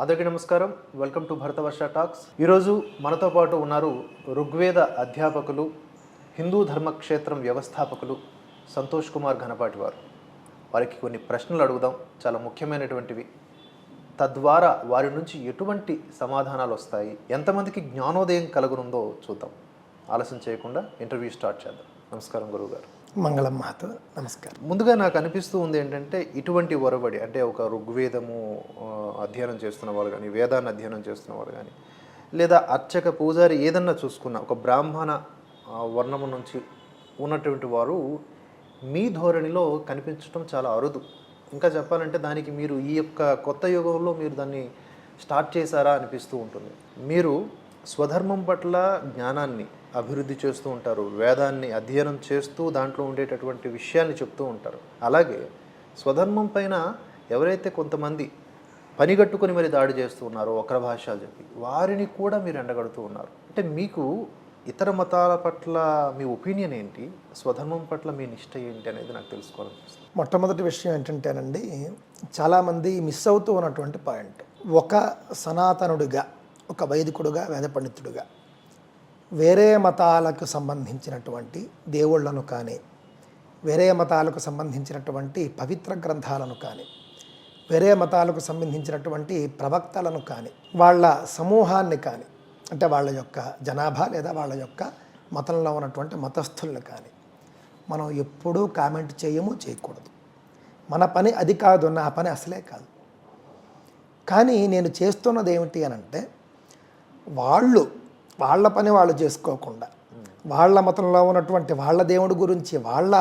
అందరికీ నమస్కారం. Welcome to Bharatavarsha talks. ఈరోజు మనతో పాటు ఉన్నారు ఋగ్వేద అధ్యాపకులు, హిందూ ధర్మక్షేత్రం వ్యవస్థాపకులు సంతోష్ కుమార్ ఘనపాటి వారు. వారికి కొన్ని ప్రశ్నలు అడుగుదాం, చాలా ముఖ్యమైనటువంటివి. తద్వారా వారి నుంచి ఎటువంటి సమాధానాలు వస్తాయి, ఎంతమందికి జ్ఞానోదయం కలుగునుందో చూద్దాం. ఆలస్యం చేయకుండా ఇంటర్వ్యూ స్టార్ట్ చేద్దాం. నమస్కారం గురువుగారు. మంగళం మహతో నమస్కారం. ముందుగా నాకు అనిపిస్తూ ఉంది ఏంటంటే, ఇటువంటి ఒరవడి అంటే ఒక ఋగ్వేదము అధ్యయనం చేస్తున్న వాళ్ళు కానీ, వేదాన్ని అధ్యయనం చేస్తున్న వాళ్ళు కానీ, లేదా అర్చక పూజారి ఏదన్నా చూసుకున్న ఒక బ్రాహ్మణ వర్ణము నుంచి ఉన్నటువంటి వారు మీ ధోరణిలో కనిపించడం చాలా అరుదు. ఇంకా చెప్పాలంటే దానికి మీరు ఈ యొక్క కొత్త యుగంలో మీరు దాన్ని స్టార్ట్ చేశారా అనిపిస్తూ ఉంటుంది. మీరు స్వధర్మం పట్ల జ్ఞానాన్ని అభివృద్ధి చేస్తూ ఉంటారు, వేదాన్ని అధ్యయనం చేస్తూ దాంట్లో ఉండేటటువంటి విషయాన్ని చెప్తూ ఉంటారు. అలాగే స్వధర్మం పైన ఎవరైతే కొంతమంది పనిగట్టుకుని మరి దాడి చేస్తూ ఉన్నారో వక్ర భాషలు చెప్పి, వారిని కూడా మీరు ఎండగడుతూ ఉన్నారు. అంటే మీకు ఇతర మతాల పట్ల మీ ఒపీనియన్ ఏంటి, స్వధర్మం పట్ల మీ నిష్ట ఏంటి అనేది నాకు తెలుసుకోవాలనిపిస్తుంది. మొట్టమొదటి విషయం ఏంటంటేనండి, చాలామంది మిస్ అవుతూ ఉన్నటువంటి పాయింట్, ఒక సనాతనుడిగా, ఒక వైదికుడుగా, వేద పండితుడుగా వేరే మతాలకు సంబంధించినటువంటి దేవుళ్లను కానీ, వేరే మతాలకు సంబంధించినటువంటి పవిత్ర గ్రంథాలను కానీ, వేరే మతాలకు సంబంధించినటువంటి ప్రవక్తలను కానీ, వాళ్ళ సమూహాన్ని కానీ, అంటే వాళ్ళ యొక్క జనాభా లేదా వాళ్ళ యొక్క మతంలో ఉన్నటువంటి మతస్థుల్ని కానీ మనం ఎప్పుడూ కామెంట్ చేయకూడదు. మన పని అది కాదు, నా పని అసలే కాదు. కానీ నేను చేస్తున్నది ఏమిటి అని అంటే, వాళ్ళ పని వాళ్ళు చేసుకోకుండా, వాళ్ళ మతంలో ఉన్నటువంటి వాళ్ళ దేవుడి గురించి వాళ్ళ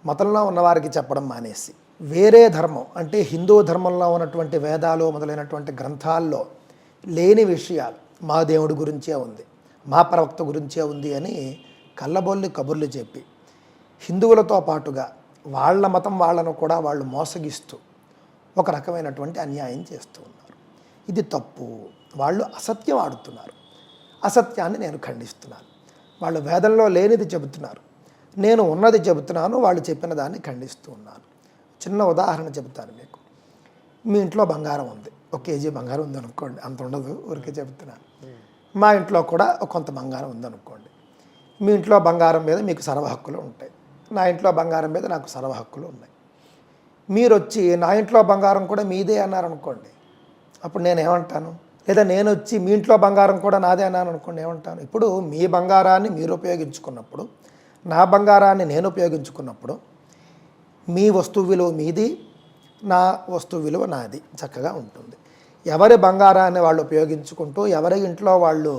మతంలో ఉన్నవారికి చెప్పడం మానేసి, వేరే ధర్మం అంటే హిందూ ధర్మంలో ఉన్నటువంటి వేదాలు మొదలైనటువంటి గ్రంథాల్లో లేని విషయాలు మా దేవుడి గురించే ఉంది, మా ప్రవక్త గురించే ఉంది అని కళ్ళబొల్లి కబుర్లు చెప్పి హిందువులతో పాటుగా వాళ్ళ మతం వాళ్ళను కూడా వాళ్ళు మోసగిస్తూ ఒక రకమైనటువంటి అన్యాయం చేస్తూ ఉన్నారు. ఇది తప్పు. వాళ్ళు అసత్యం ఆడుతున్నారు. అసత్యాన్ని నేను ఖండిస్తున్నాను. వాళ్ళు వేదంలో లేనిది చెబుతున్నారు, నేను ఉన్నది చెబుతున్నాను. వాళ్ళు చెప్పిన దాన్ని ఖండిస్తూ ఉన్నాను. చిన్న ఉదాహరణ చెబుతాను మీకు. మీ ఇంట్లో బంగారం ఉంది, 1 కేజీ బంగారం ఉందనుకోండి, అంత ఉండదు, ఊరికే చెబుతున్నాను. మా ఇంట్లో కూడా కొంత బంగారం ఉందనుకోండి. మీ ఇంట్లో బంగారం మీద మీకు సర్వ హక్కులు ఉంటాయి, నా ఇంట్లో బంగారం మీద నాకు సర్వ హక్కులు ఉన్నాయి. మీరు వచ్చి నా ఇంట్లో బంగారం కూడా మీదే అన్నారనుకోండి, అప్పుడు నేనేమంటాను? లేదా నేను వచ్చి మీ ఇంట్లో బంగారం కూడా నాదే అన్నాను అనుకోండి, ఏమంటాను? ఇప్పుడు మీ బంగారాన్ని మీరు ఉపయోగించుకున్నప్పుడు, నా బంగారాన్ని నేను ఉపయోగించుకున్నప్పుడు, మీ వస్తువు విలువ మీది, నా వస్తువు విలువ నాది, చక్కగా ఉంటుంది. ఎవరి బంగారాన్ని వాళ్ళు ఉపయోగించుకుంటూ, ఎవరి ఇంట్లో వాళ్ళు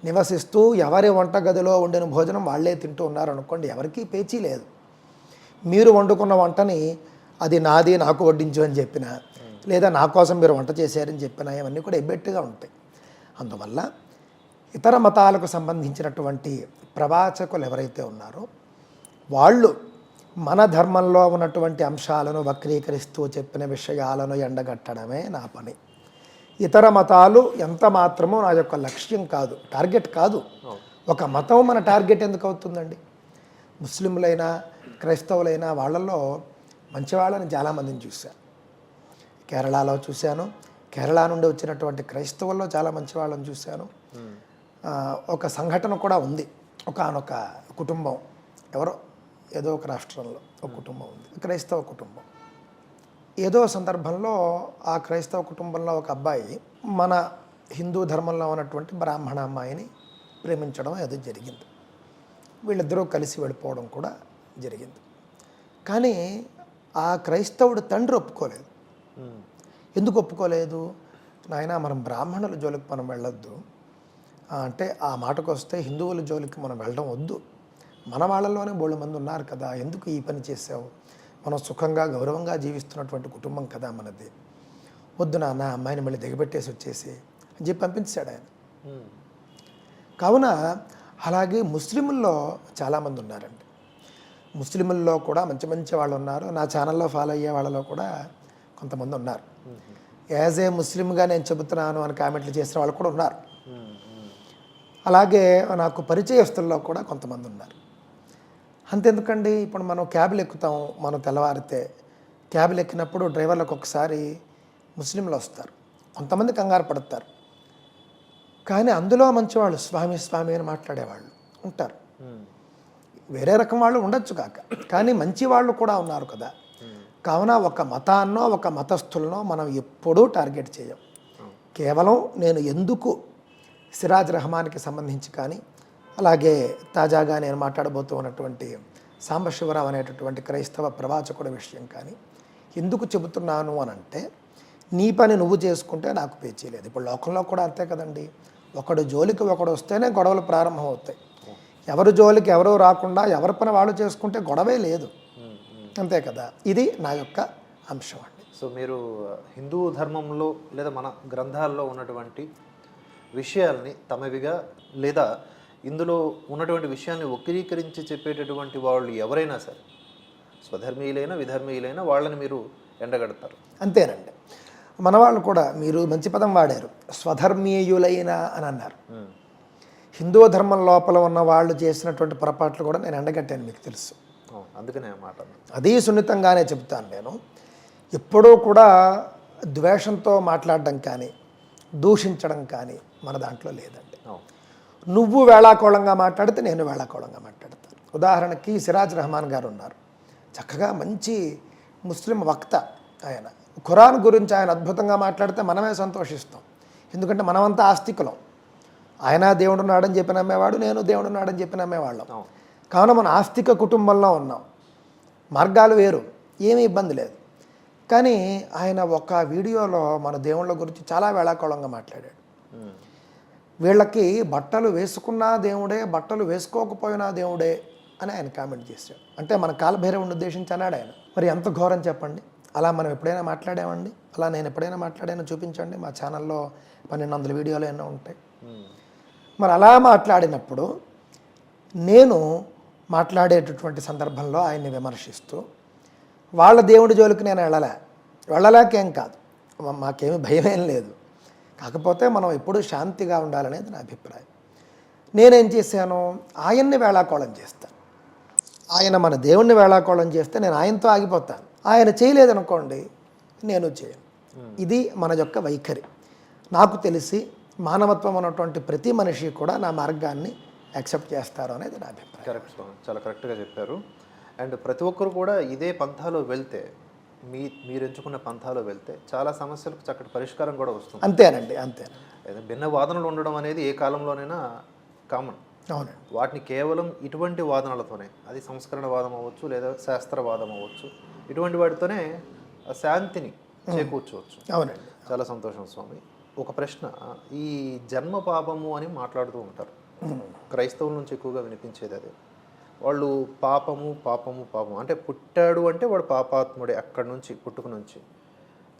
నివసిస్తూ, ఎవరి వంటగదిలో వండిన భోజనం వాళ్ళే తింటూ ఉన్నారనుకోండి, ఎవరికీ పేచీ లేదు. మీరు వండుకున్న వంటని అది నాది, నాకు వడ్డించు అని చెప్పినా, లేదా నా కోసం మీరు వంట చేశారని చెప్పినా, ఇవన్నీ కూడా ఎబ్బెట్టుగా ఉంటాయి. అందువల్ల ఇతర మతాలకు సంబంధించినటువంటి ప్రవాచకులు ఎవరైతే ఉన్నారో వాళ్ళు మన ధర్మంలో ఉన్నటువంటి అంశాలను వక్రీకరిస్తూ చెప్పిన విషయాలను ఎండగట్టడమే నా పని. ఇతర మతాలు ఎంత మాత్రమో నా యొక్క లక్ష్యం కాదు, టార్గెట్ కాదు. ఒక మతం మన టార్గెట్ ఎందుకు అవుతుందండి? ముస్లింలైనా క్రైస్తవులైనా వాళ్ళల్లో మంచివాళ్ళని చాలామందిని చూశాను. కేరళలో చూశాను, కేరళ నుండి వచ్చినటువంటి క్రైస్తవుల్లో చాలా మంచి వాళ్ళని చూశాను. ఒక సంఘటన కూడా ఉంది. ఒకానొక కుటుంబం, ఏదో ఒక రాష్ట్రంలో ఒక కుటుంబం ఉంది, క్రైస్తవ కుటుంబం. ఏదో సందర్భంలో ఆ క్రైస్తవ కుటుంబంలో ఒక అబ్బాయి మన హిందూ ధర్మంలో ఉన్నటువంటి బ్రాహ్మణ అమ్మాయిని ప్రేమించడం ఏదో జరిగింది. వీళ్ళిద్దరూ కలిసి వెళ్ళిపోవడం కూడా జరిగింది. కానీ ఆ క్రైస్తవుడు తండ్రి ఒప్పుకోలేదు. ఎందుకు ఒప్పుకోలేదు? నాయన, మనం బ్రాహ్మణుల జోలికి మనం వెళ్ళొద్దు, అంటే ఆ మాటకు వస్తే హిందువుల జోలికి మనం వెళ్ళడం వద్దు, మన వాళ్ళలోనే బోళ్ళు మంది ఉన్నారు కదా, ఎందుకు ఈ పని చేసావు? మనం సుఖంగా గౌరవంగా జీవిస్తున్నటువంటి కుటుంబం కదా మనది, వద్దు నాన్న, అమ్మాయిని మళ్ళీ దిగబెట్టేసి వచ్చేసి అని చెప్పి పంపించాడు ఆయన. కావున అలాగే ముస్లింల్లో చాలామంది ఉన్నారండి. ముస్లింల్లో కూడా మంచి మంచి వాళ్ళు ఉన్నారు. నా ఛానల్లో ఫాలో అయ్యే వాళ్ళలో కూడా కొంతమంది ఉన్నారు. యాజ్ ఏ ముస్లింగా నేను చెబుతున్నాను అని కామెంట్లు చేసిన వాళ్ళు కూడా ఉన్నారు. అలాగే నాకు పరిచయస్తుల్లో కూడా కొంతమంది ఉన్నారు. అంతెందుకండి, ఇప్పుడు మనం క్యాబ్లు ఎక్కుతాం, మనం తెల్లవారితే క్యాబ్లు ఎక్కినప్పుడు డ్రైవర్లకు ఒకసారి ముస్లింలు వస్తారు, కొంతమంది కంగారు పడతారు, కానీ అందులో మంచివాళ్ళు స్వామి స్వామి అని మాట్లాడేవాళ్ళు ఉంటారు. వేరే రకం వాళ్ళు ఉండొచ్చు కాక, కానీ మంచి వాళ్ళు కూడా ఉన్నారు కదా. కావున ఒక మతాన్నో ఒక మతస్థులనో మనం ఎప్పుడూ టార్గెట్ చేయం. కేవలం నేను ఎందుకు సిరాజ్ రెహమాన్కి సంబంధించి కానీ, అలాగే తాజాగా నేను మాట్లాడబోతూ ఉన్నటువంటి సాంబశివరావు అనేటటువంటి క్రైస్తవ ప్రవాచకుడి విషయం కానీ ఎందుకు చెబుతున్నాను అని అంటే, నీ పని నువ్వు చేసుకుంటే నాకు పేచీ లేదు. ఇప్పుడు లోకంలో కూడా అంతే కదండి, ఒకడు జోలికి ఒకడు వస్తేనే గొడవలు ప్రారంభం అవుతాయి. ఎవరు జోలికి ఎవరు రాకుండా ఎవరి పని వాళ్ళు చేసుకుంటే గొడవే లేదు, అంతే కదా. ఇది నా యొక్క అంశం అండి. సో మీరు హిందూ ధర్మంలో లేదా మన గ్రంథాల్లో ఉన్నటువంటి విషయాల్ని తమవిగా లేదా ఇందులో ఉన్నటువంటి విషయాన్ని వక్రీకరించి చెప్పేటటువంటి వాళ్ళు ఎవరైనా సరే, స్వధర్మీయులైనా విధర్మీయులైనా, వాళ్ళని మీరు ఎండగడతారు. అంతేనండి. మన వాళ్ళు కూడా మీరు మంచి పదం వాడారు, స్వధర్మీయులైన అని అన్నారు. హిందూ ధర్మం లోపల ఉన్న వాళ్ళు చేసినటువంటి పొరపాట్లు కూడా నేను ఎండగట్టాను, మీకు తెలుసు. అందుకనే మాట అది సున్నితంగానే చెప్తాను. నేను ఎప్పుడూ కూడా ద్వేషంతో మాట్లాడడం కానీ దూషించడం కానీ మన దాంట్లో లేదండి. నువ్వు వేళాకోళంగా మాట్లాడితే నేను వేళాకోళంగా మాట్లాడతాను. ఉదాహరణకి సిరాజ్ రెహమాన్ గారు ఉన్నారు, చక్కగా మంచి ముస్లిం వక్త. ఆయన ఖురాన్ గురించి ఆయన అద్భుతంగా మాట్లాడితే మనమే సంతోషిస్తాం, ఎందుకంటే మనమంతా ఆస్తికులం. ఆయన దేవుడు ఉన్నాడని చెప్పి నమ్మేవాడు, నేను దేవుడు ఉన్నాడని చెప్పి నమ్మేవాళ్ళం. కావున మన ఆస్తిక కుటుంబంలో ఉన్నాం, మార్గాలు వేరు, ఏమీ ఇబ్బంది లేదు. కానీ ఆయన ఒక వీడియోలో మన దేవుళ్ళ గురించి చాలా వేళాకోళంగా మాట్లాడాడు. వీళ్ళకి బట్టలు వేసుకున్నా దేవుడే, బట్టలు వేసుకోకపోయినా దేవుడే అని ఆయన కామెంట్ చేశాడు. అంటే మన కాలభైరవుని ఉద్దేశించి అన్నాడు ఆయన. మరి ఎంత ఘోరం చెప్పండి. అలా మనం ఎప్పుడైనా మాట్లాడామండి? అలా నేను ఎప్పుడైనా మాట్లాడానో చూపించండి. మా ఛానల్లో 1200 వీడియోలు ఎన్నో ఉంటాయి. మరి అలా మాట్లాడినప్పుడు నేను మాట్లాడేటటువంటి సందర్భంలో ఆయన్ని విమర్శిస్తూ వాళ్ళ దేవుడి జోలికి నేను వెళ్ళలేకేం కాదు, మాకేమీ భయమేం లేదు. కాకపోతే మనం ఎప్పుడూ శాంతిగా ఉండాలనేది నా అభిప్రాయం. నేనేం చేశాను, ఆయన్ని వేళాకోళం చేస్తాను. ఆయన మన దేవుణ్ణి వేళాకోళం చేస్తే నేను ఆయనతో ఆగిపోతాను. ఆయన చేయలేదనుకోండి, నేను చేయను. ఇది మన యొక్క వైఖరి. నాకు తెలిసి మానవత్వం ఉన్నటువంటి ప్రతి మనిషి కూడా నా మార్గాన్ని యాక్సెప్ట్ చేస్తారు అనేది నా అభిప్రాయం. కరెక్ట్ స్వామి, చాలా కరెక్ట్గా చెప్పారు. అండ్ ప్రతి ఒక్కరు కూడా ఇదే పంథాలో వెళ్తే, మీరు ఎంచుకున్న పంథాలో వెళ్తే చాలా సమస్యలకు చక్కటి పరిష్కారం కూడా వస్తుంది. అంతేనండి, అంతేనండి. భిన్న వాదనలు ఉండడం అనేది ఏ కాలంలోనైనా కామన్. అవునండి. వాటిని కేవలం ఇటువంటి వాదనలతోనే, అది సంస్కరణవాదం అవ్వచ్చు లేదా శాస్త్రవాదం అవ్వచ్చు, ఇటువంటి వాటితోనే శాంతిని చేకూర్చోవచ్చు. అవునండి. చాలా సంతోషం స్వామి. ఒక ప్రశ్న, ఈ జన్మ పాపము అని మాట్లాడుతూ ఉంటారు, క్రైస్తవుల నుంచి ఎక్కువగా వినిపించేది అదే. వాళ్ళు పాపము పాపము పాపము అంటే, పుట్టాడు అంటే వాడు పాపాత్ముడే, అక్కడి నుంచి పుట్టుక నుంచి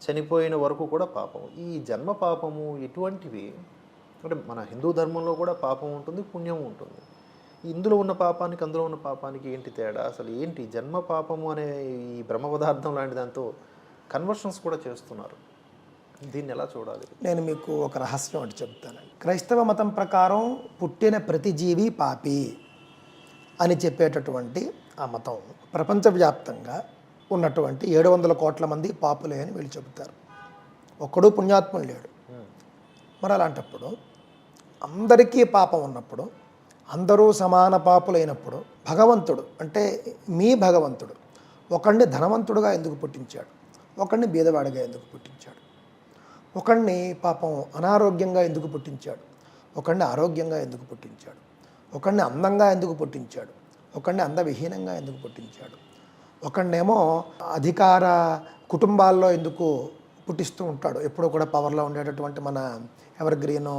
చనిపోయిన వరకు కూడా పాపము. ఈ జన్మ పాపము ఇటువంటివి అంటే మన హిందూ ధర్మంలో కూడా పాపం ఉంటుంది, పుణ్యం ఉంటుంది. ఇందులో ఉన్న పాపానికి అందులో ఉన్న పాపానికి ఏంటి తేడా? అసలు ఏంటి జన్మ పాపము అనే ఈ బ్రహ్మ పదార్థం లాంటి దాంతో కన్వర్షన్స్ కూడా చేస్తున్నారు, దీన్ని ఎలా చూడాలి? నేను మీకు ఒక రహస్యం అంటే చెప్తానండి. క్రైస్తవ మతం ప్రకారం పుట్టిన ప్రతి జీవి పాపి అని చెప్పేటటువంటి ఆ మతం ప్రపంచవ్యాప్తంగా ఉన్నటువంటి 700 కోట్ల మంది పాపులే అని వీళ్ళు చెబుతారు. ఒక్కడు పుణ్యాత్ముడు లేడు. మరి అలాంటప్పుడు అందరికీ పాపం ఉన్నప్పుడు, అందరూ సమాన పాపులైనప్పుడు, భగవంతుడు అంటే మీ భగవంతుడు ఒకడిని ధనవంతుడుగా ఎందుకు పుట్టించాడు, ఒకడిని బీదవాడిగా ఎందుకు పుట్టించాడు, ఒకడిని పాపం అనారోగ్యంగా ఎందుకు పుట్టించాడు, ఒకడిని ఆరోగ్యంగా ఎందుకు పుట్టించాడు, ఒకడిని అందంగా ఎందుకు పుట్టించాడు, ఒకడిని అందవిహీనంగా ఎందుకు పుట్టించాడు, ఒకడినేమో అధికార కుటుంబాల్లో ఎందుకు పుట్టిస్తూ ఉంటాడు. ఎప్పుడూ కూడా పవర్లో ఉండేటటువంటి మన ఎవర్ గ్రీను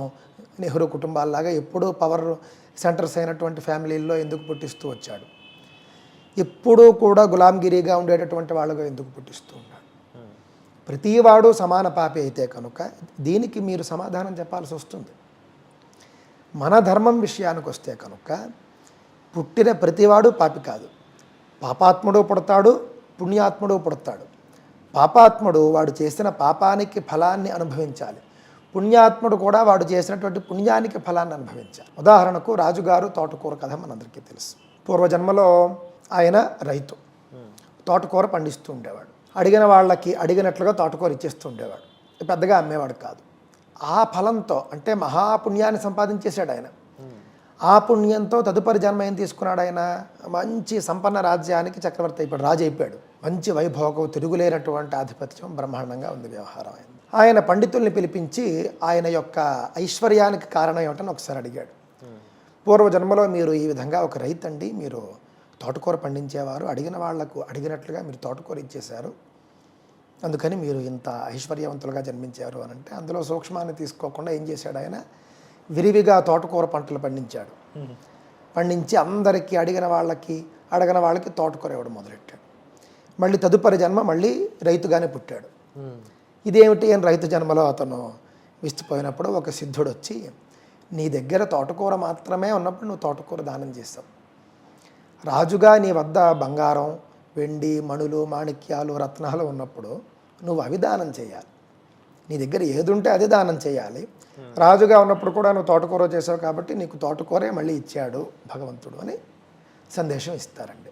నెహ్రూ కుటుంబాల్లాగా ఎప్పుడూ పవర్ సెంటర్స్ అయినటువంటి ఫ్యామిలీల్లో ఎందుకు పుట్టిస్తూ వచ్చాడు. ఎప్పుడూ కూడా గులాంగిరిగా ఉండేటటువంటి వాళ్ళుగా ఎందుకు పుట్టిస్తూ ఉన్నాడు. ప్రతివాడు సమాన పాపి అయితే కనుక దీనికి మీరు సమాధానం చెప్పాల్సి వస్తుంది. మన ధర్మం విషయానికి వస్తే కనుక పుట్టిన ప్రతివాడు పాపి కాదు. పాపాత్ముడు పుడతాడు, పుణ్యాత్ముడు పుడతాడు. పాపాత్ముడు వాడు చేసిన పాపానికి ఫలాన్ని అనుభవించాలి, పుణ్యాత్ముడు కూడా వాడు చేసినటువంటి పుణ్యానికి ఫలాన్ని అనుభవించాలి. ఉదాహరణకు రాజుగారు తోటకూర కథ మనందరికీ తెలుసు. పూర్వజన్మలో ఆయన రైతు, తోటకూర పండిస్తూ ఉండేవాడు. అడిగిన వాళ్ళకి అడిగినట్లుగా తోటకూర ఇచ్చేస్తూ ఉండేవాడు, పెద్దగా అమ్మేవాడు కాదు. ఆ ఫలంతో అంటే మహాపుణ్యాన్ని సంపాదించేశాడు ఆయన. ఆ పుణ్యంతో తదుపరి జన్మ ఏం తీసుకున్నాడు ఆయన? మంచి సంపన్న రాజ్యానికి చక్రవర్తి అయిపోయాడు, రాజు అయిపోయాడు. మంచి వైభోగం, తిరుగులేనటువంటి ఆధిపత్యం, బ్రహ్మాండంగా ఉంది వ్యవహారం. ఆయన పండితుల్ని పిలిపించి ఆయన యొక్క ఐశ్వర్యానికి కారణం ఏమిటని ఒకసారి అడిగాడు. పూర్వజన్మలో మీరు ఈ విధంగా ఒక రైతండి, మీరు తోటకూర పండించేవారు, అడిగిన వాళ్లకు అడిగినట్లుగా మీరు తోటకూర ఇచ్చేశారు, అందుకని మీరు ఇంత ఐశ్వర్యవంతులుగా జన్మించారు అని అంటే, అందులో సూక్ష్మాన్ని తీసుకోకుండా ఏం చేశాడు ఆయన? విరివిగా తోటకూర పంటలు పండించాడు. పండించి అందరికీ అడిగిన వాళ్ళకి తోటకూర ఇవ్వడం మొదలెట్టాడు. మళ్ళీ తదుపరి జన్మ మళ్ళీ రైతుగానే పుట్టాడు. ఇదేమిటి అని రైతు జన్మలో అతను విస్తుపోయినప్పుడు ఒక సిద్ధుడు వచ్చి, నీ దగ్గర తోటకూర మాత్రమే ఉన్నప్పుడు నువ్వు తోటకూర దానం చేస్తావు, రాజుగా నీ వద్ద బంగారం, వెండి, మణులు, మాణిక్యాలు, రత్నాలు ఉన్నప్పుడు నువ్వు అవి దానం చేయాలి. నీ దగ్గర ఏది ఉంటే అది దానం చేయాలి. రాజుగా ఉన్నప్పుడు కూడా నువ్వు తోటకూర చేసావు కాబట్టి నీకు తోటకూరే మళ్ళీ ఇచ్చాడు భగవంతుడు అని సందేశం ఇస్తారండి.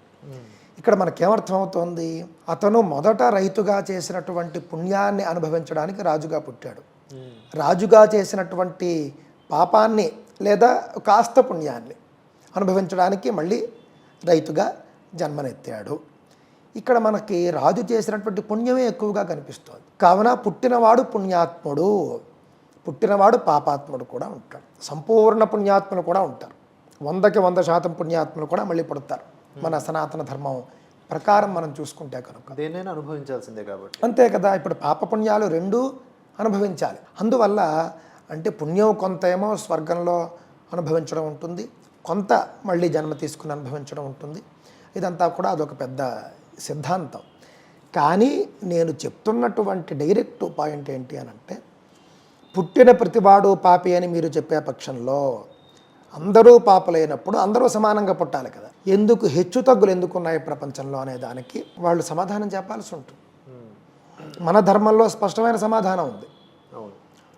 ఇక్కడ మనకేమర్థమవుతోంది? అతను మొదట రైతుగా చేసినటువంటి పుణ్యాన్ని అనుభవించడానికి రాజుగా పుట్టాడు. రాజుగా చేసినటువంటి పాపాన్ని లేదా కాస్త పుణ్యాన్ని అనుభవించడానికి మళ్ళీ రైతుగా జన్మనెత్తాడు. ఇక్కడ మనకి రాజు చేసినటువంటి పుణ్యమే ఎక్కువగా కనిపిస్తుంది. కావున పుట్టినవాడు పుణ్యాత్ముడు, పుట్టినవాడు పాపాత్ముడు కూడా ఉంటాడు. సంపూర్ణ పుణ్యాత్ములు కూడా ఉంటారు. 100కి 100% పుణ్యాత్ములు కూడా మళ్ళీ పుడతారు. మన సనాతన ధర్మం ప్రకారం మనం చూసుకుంటే కనుక దేనైనా అనుభవించాల్సిందే కాబట్టి అంతే కదా. ఇప్పుడు పాపపుణ్యాలు రెండూ అనుభవించాలి. అందువల్ల అంటే పుణ్యం కొంత ఏమో స్వర్గంలో అనుభవించడం ఉంటుంది, కొంత మళ్ళీ జన్మ తీసుకుని అనుభవించడం ఉంటుంది. ఇదంతా కూడా అదొక పెద్ద సిద్ధాంతం. కానీ నేను చెప్తున్నటువంటి డైరెక్ట్ పాయింట్ ఏంటి అని అంటే, పుట్టిన ప్రతివాడు పాపి అని మీరు చెప్పే పక్షంలో అందరూ పాపలైనప్పుడు అందరూ సమానంగా పుట్టాలి కదా. ఎందుకు హెచ్చు తగ్గులు ఎందుకు ఉన్నాయి ప్రపంచంలో అనే దానికి వాళ్ళు సమాధానం చెప్పాల్సి ఉంటుంది. మన ధర్మంలో స్పష్టమైన సమాధానం ఉంది.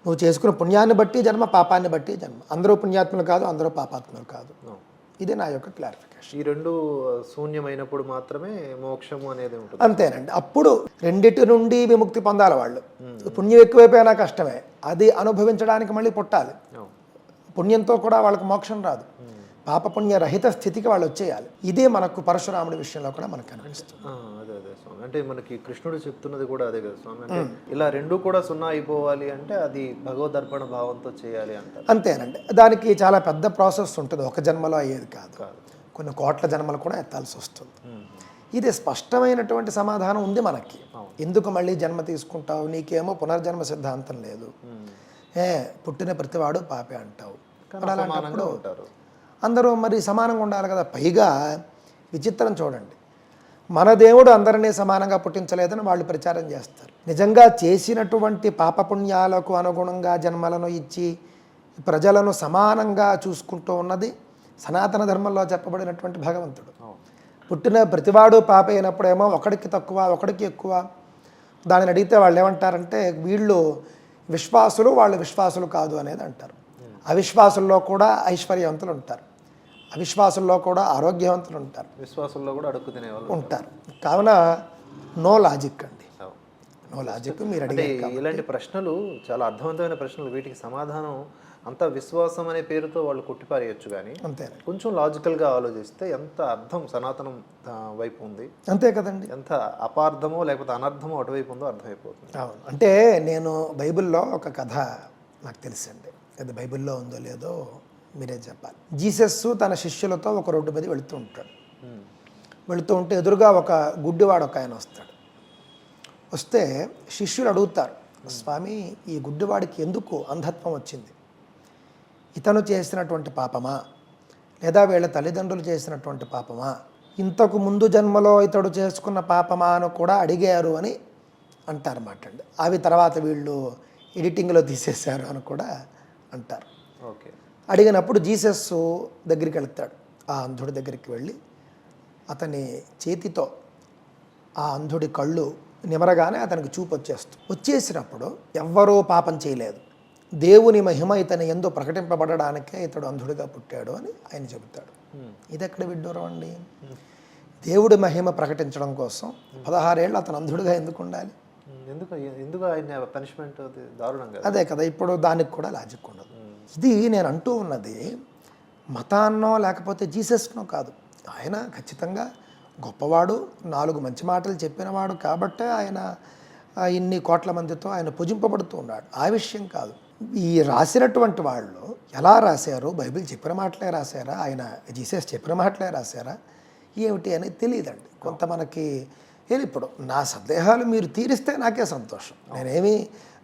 నువ్వు చేసుకున్న పుణ్యాన్ని బట్టి జన్మ, పాపాన్ని బట్టి జన్మ. అందరూ పుణ్యాత్ములు కాదు, అందరూ పాపాత్ములు కాదు. ఇది నా యొక్క క్లారిఫికేషన్. ఈ రెండు శూన్యమైనప్పుడు మాత్రమే మోక్షము అనేది ఉంటుంది. అంతేనండి. అప్పుడు రెండిటి నుండి విముక్తి పొందాలి వాళ్ళు. పుణ్యం ఎక్కువైపోయినా కష్టమే, అది అనుభవించడానికి మళ్ళీ పుట్టాలి. పుణ్యంతో కూడా వాళ్ళకి మోక్షం రాదు. పాపపుణ్య రహిత స్థితికి వాళ్ళు వచ్చేయాలి. ఇదే మనకు పరశురాముడి విషయంలో కూడా మనకు కనిపిస్తుంది. అదే స్వామి, అంటే మనకి కృష్ణుడు చెప్తున్నది కూడా అదే కదా స్వామి. అంటే ఇలా రెండు కూడా సున్నా అయిపోవాలి అంటే అది భగవదర్పణ భావంతో చేయాలి అంటారు. అంతేనండి. దానికి చాలా పెద్ద ప్రాసెస్ ఉంటుంది. ఒక జన్మలో అయ్యేది కాదు, కొన్ని కోట్ల జన్మలు కూడా ఎత్తాల్సి వస్తుంది. ఇది స్పష్టమైనటువంటి సమాధానం ఉంది మనకి. ఎందుకు మళ్ళీ జన్మ తీసుకుంటావు? నీకేమో పునర్జన్మ సిద్ధాంతం లేదు. పుట్టిన ప్రతివాడు పాపే అంటావు. అలాంటప్పుడు అందరూ మరి సమానంగా ఉండాలి కదా. పైగా విచిత్రం చూడండి, మన దేవుడు అందరినీ సమానంగా పుట్టించలేదని వాళ్ళు ప్రచారం చేస్తారు. నిజంగా చేసినటువంటి పాపపుణ్యాలకు అనుగుణంగా జన్మలను ఇచ్చి ప్రజలను సమానంగా చూసుకుంటూ ఉన్నది సనాతన ధర్మంలో చెప్పబడినటువంటి భగవంతుడు. పుట్టిన ప్రతివాడు పాప అయినప్పుడేమో ఒకడికి తక్కువ, ఒకడికి ఎక్కువ. దానిని అడిగితే వాళ్ళు ఏమంటారంటే, వీళ్ళు విశ్వాసులు, వాళ్ళు విశ్వాసులు కాదు అనేది అంటారు. అవిశ్వాసుల్లో కూడా ఐశ్వర్యవంతులు ఉంటారు, అవిశ్వాసుల్లో కూడా ఆరోగ్యవంతులు ఉంటారు, విశ్వాసుల్లో కూడా అడుక్కు తినేవాళ్ళు ఉంటారు. కావున నో లాజిక్ అండి, నో లాజిక్. మీరు అడిగే ఇలాంటి ప్రశ్నలు చాలా అర్థవంతమైన ప్రశ్నలు. వీటికి సమాధానం అంత విశ్వాసం అనే పేరుతో వాళ్ళు కొట్టిపారేయచ్చు, కానీ అంతే కొంచెం లాజికల్గా ఆలోచిస్తే ఎంత అర్థం సనాతనం వైపు ఉంది, అంతే కదండి. ఎంత అపార్థమో లేకపోతే అనర్థమో అటువైపు ఉందో అర్థమైపోతుంది. అవును. అంటే నేను బైబిల్లో ఒక కథ నాకు తెలుసండి, అది బైబిల్లో ఉందో లేదో మీరే చెప్పాలి. జీసస్ తన శిష్యులతో ఒక రోడ్డు మీద వెళుతూ ఉంటాడు. వెళుతూ ఉంటే ఎదురుగా ఒక గుడ్డివాడు ఒక ఆయన వస్తాడు. వస్తే శిష్యులు అడుగుతారు, స్వామి ఈ గుడ్డివాడికి ఎందుకు అంధత్వం వచ్చింది? ఇతను చేసినటువంటి పాపమా లేదా వీళ్ళ తల్లిదండ్రులు చేసినటువంటి పాపమా, ఇంతకు ముందు జన్మలో ఇతడు చేసుకున్న పాపమా అని కూడా అడిగారు అని అంటారన్నమాట అండి. అవి తర్వాత వీళ్ళు ఎడిటింగ్లో తీసేశారు అని కూడా అంటారు. ఓకే. అడిగినప్పుడు జీసస్ దగ్గరికి వెళ్తాడు. ఆ అంధుడి దగ్గరికి వెళ్ళి అతని చేతితో ఆ అంధుడి కళ్ళు నిమరగానే అతనికి చూపు వచ్చేసినప్పుడు ఎవ్వరూ పాపం చేయలేదు, దేవుని మహిమ ఇతని యందు ప్రకటింపబడడానికే ఇతడు అంధుడిగా పుట్టాడు అని ఆయన చెబుతాడు. ఇది ఎక్కడ విడ్డూరం అండి? దేవుడి మహిమ ప్రకటించడం కోసం 16 ఏళ్ళు అతను అంధుడిగా ఎందుకు ఉండాలి? ఎందుకు ఎందుకు ఆయన పనిష్మెంట్ అది దారుణం కదా. అదే కదా, ఇప్పుడు దానికి కూడా లాజిక్ ఉండదు. ఇది నేను అంటూ ఉన్నది మతాన్నో లేకపోతే జీసస్నో కాదు. ఆయన ఖచ్చితంగా గొప్పవాడు, 4 మంచి మాటలు చెప్పినవాడు కాబట్టే ఆయన ఇన్ని కోట్ల మందితో ఆయన పూజింపబడుతూ ఉన్నాడు. ఆ విషయం కాదు. ఈ రాసినటువంటి వాళ్ళు ఎలా రాశారు, బైబిల్ చెప్పిన మాటలే రాశారా, ఆయన జీసస్ చెప్పిన మాటలే రాశారా, ఏమిటి అనేది తెలియదండి. కొంత మనకి ఇప్పుడు నా సందేహాలు మీరు తీరిస్తే నాకే సంతోషం. నేనేమి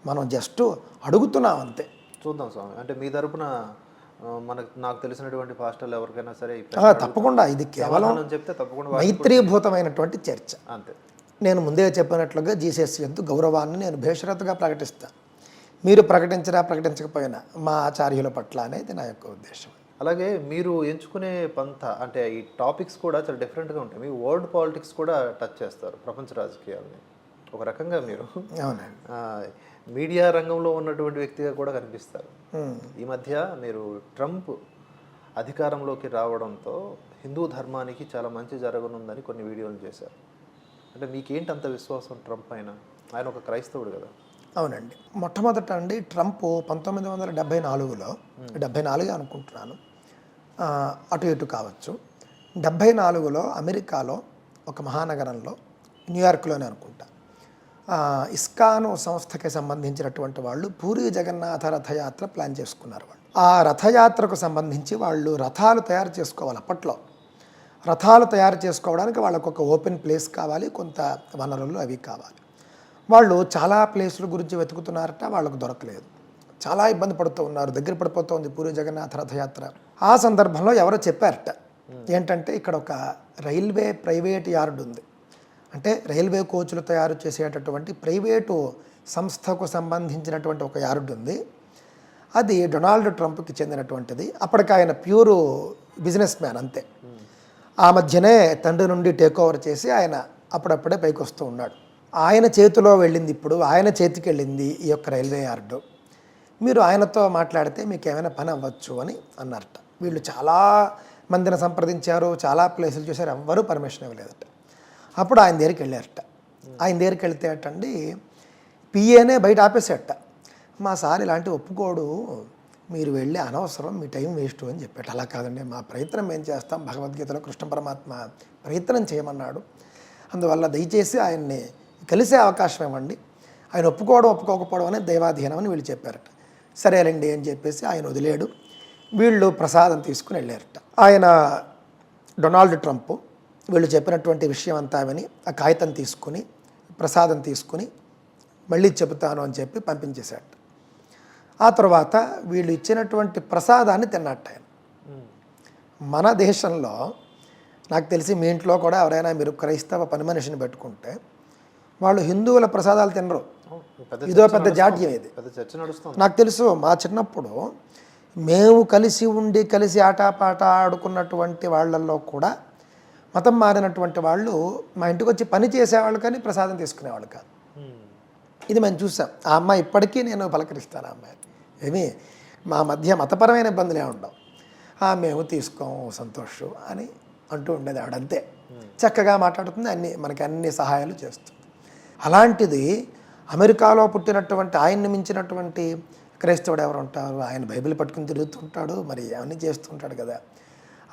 మనం జస్ట్ అడుగుతున్నాం అంతే. చూద్దాం స్వామి, అంటే మీ తరపున నాకు తెలిసినటువంటి పాస్టర్లు ఎవరికైనా సరే తప్పకుండా ఇది కేవలం చెప్తే తప్పకుండా మైత్రీభూతమైనటువంటి చర్చ. అంతే. నేను ముందే చెప్పినట్లుగా జీసస్ యందు గౌరవాన్ని నేను భేషరతుగా ప్రకటిస్తాను. మీరు ప్రకటించినా ప్రకటించకపోయినా మా ఆచార్యుల పట్ల అనేది నా యొక్క ఉద్దేశం. అలాగే మీరు ఎంచుకునే పంత అంటే ఈ టాపిక్స్ కూడా చాలా డిఫరెంట్గా ఉంటాయి. మీ వరల్డ్ పాలిటిక్స్ కూడా టచ్ చేస్తారు, ప్రపంచ రాజకీయాలని ఒక రకంగా మీరు. అవునండి. మీడియా రంగంలో ఉన్నటువంటి వ్యక్తిగా కూడా కనిపిస్తారు. ఈ మధ్య మీరు ట్రంప్ అధికారంలోకి రావడంతో హిందూ ధర్మానికి చాలా మంచి జరగనుందని కొన్ని వీడియోలు చేశారు. అంటే మీకేంటి అంత విశ్వాసం ట్రంప్ ఆయన ఒక క్రైస్తవుడు కదా. అవునండి. మొట్టమొదట అండి ట్రంప్ 1974లో 74 అనుకుంటున్నాను, అటు ఇటు కావచ్చు, 74లో అమెరికాలో ఒక మహానగరంలో, న్యూయార్క్లోనే అనుకుంటా, ఇస్కాను సంస్థకి సంబంధించినటువంటి వాళ్ళు పూరీ జగన్నాథ రథయాత్ర ప్లాన్ చేసుకున్నారు. వాళ్ళు ఆ రథయాత్రకు సంబంధించి వాళ్ళు రథాలు తయారు చేసుకోవాలి. అప్పట్లో రథాలు తయారు చేసుకోవడానికి వాళ్ళకు ఒక ఓపెన్ ప్లేస్ కావాలి, కొంత వనరులు అవి కావాలి. వాళ్ళు చాలా ప్లేసుల గురించి వెతుకుతున్నారట, వాళ్ళకు దొరకలేదు, చాలా ఇబ్బంది పడుతూ ఉన్నారు, దగ్గర పడిపోతుంది పూరీ జగన్నాథ రథయాత్ర. ఆ సందర్భంలో ఎవరో చెప్పారట ఏంటంటే ఇక్కడ ఒక రైల్వే ప్రైవేట్ యార్డ్ ఉంది, అంటే రైల్వే కోచ్లు తయారు చేసేటటువంటి ప్రైవేటు సంస్థకు సంబంధించినటువంటి ఒక యార్డ్ ఉంది, అది డొనాల్డ్ ట్రంప్కి చెందినటువంటిది. అప్పటికి ఆయన ప్యూరు బిజినెస్ మ్యాన్ అంతే. ఆ మధ్యనే తండ్రి నుండి టేక్ ఓవర్ చేసి ఆయన అప్పుడప్పుడే పైకి వస్తూ ఉన్నాడు. ఆయన చేతిలో వెళ్ళింది, ఇప్పుడు ఆయన చేతికి వెళ్ళింది ఈ యొక్క రైల్వే యార్డు. మీరు ఆయనతో మాట్లాడితే మీకు ఏమైనా పని అవ్వచ్చు అని అన్నారట. వీళ్ళు చాలా మందిని సంప్రదించారు, చాలా ప్లేసులు చూశారు, ఎవ్వరూ పర్మిషన్ ఇవ్వలేదట. అప్పుడు ఆయన దగ్గరికి వెళ్ళారట. ఆయన దగ్గరికి వెళ్తే అటండి పిఏనే బయట ఆపేసేట. మా సార్ ఇలాంటి ఒప్పుకోడు, మీరు వెళ్ళి అనవసరం, మీ టైం వేస్ట్ అని చెప్పాడు. అలా కాదండి, మా ప్రయత్నం మేము చేస్తాం, భగవద్గీతలో కృష్ణ పరమాత్మ ప్రయత్నం చేయమన్నాడు, అందువల్ల దయచేసి ఆయన్ని కలిసే అవకాశం ఇవ్వండి, ఆయన ఒప్పుకోవడం ఒప్పుకోకపోవడం అనేది దైవాధీనం అని వీళ్ళు చెప్పారట. సరేనండి అని చెప్పేసి ఆయన వదిలేడు. వీళ్ళు ప్రసాదం తీసుకుని వెళ్ళారట. ఆయన డొనాల్డ్ ట్రంప్ వీళ్ళు చెప్పినటువంటి విషయం అంతా విని ఆ కాగితం తీసుకుని ప్రసాదం తీసుకుని మళ్ళీ చెబుతాను అని చెప్పి పంపించేశాడు. ఆ తర్వాత వీళ్ళు ఇచ్చినటువంటి ప్రసాదాన్ని తిన్నట్టు ఆయన. మన దేశంలో నాకు తెలిసి మీ ఇంట్లో కూడా ఎవరైనా మీరు క్రైస్తవ పని మనిషిని పెట్టుకుంటే వాళ్ళు హిందువుల ప్రసాదాలు తినరు. ఇదో పెద్ద జాడ్యం ఇది. నాకు తెలుసు, మా చిన్నప్పుడు మేము కలిసి ఉండి కలిసి ఆటపాట ఆడుకున్నటువంటి వాళ్ళల్లో కూడా మతం మారినటువంటి వాళ్ళు మా ఇంటికి వచ్చి పని చేసేవాళ్ళు కానీ ప్రసాదం తీసుకునేవాళ్ళు కాదు. ఇది మేము చూసాం. ఆ అమ్మాయి ఇప్పటికీ నేను పలకరిస్తాను. ఆ అమ్మాయి ఏమి మా మధ్య మతపరమైన ఇబ్బందులు ఏమి ఉండవు. మేము తీసుకోము సంతోషం అని అంటూ ఉండేది ఆవిడంతే. చక్కగా మాట్లాడుతుంది, మనకి అన్ని సహాయాలు చేస్తుంది. అలాంటిది అమెరికాలో పుట్టినటువంటి ఆయన్ని మించినటువంటి క్రైస్తవుడు ఎవరు ఉంటారు? ఆయన బైబిల్ పట్టుకుని తిరుగుతుంటాడు, మరి అవన్నీ చేస్తుంటాడు కదా.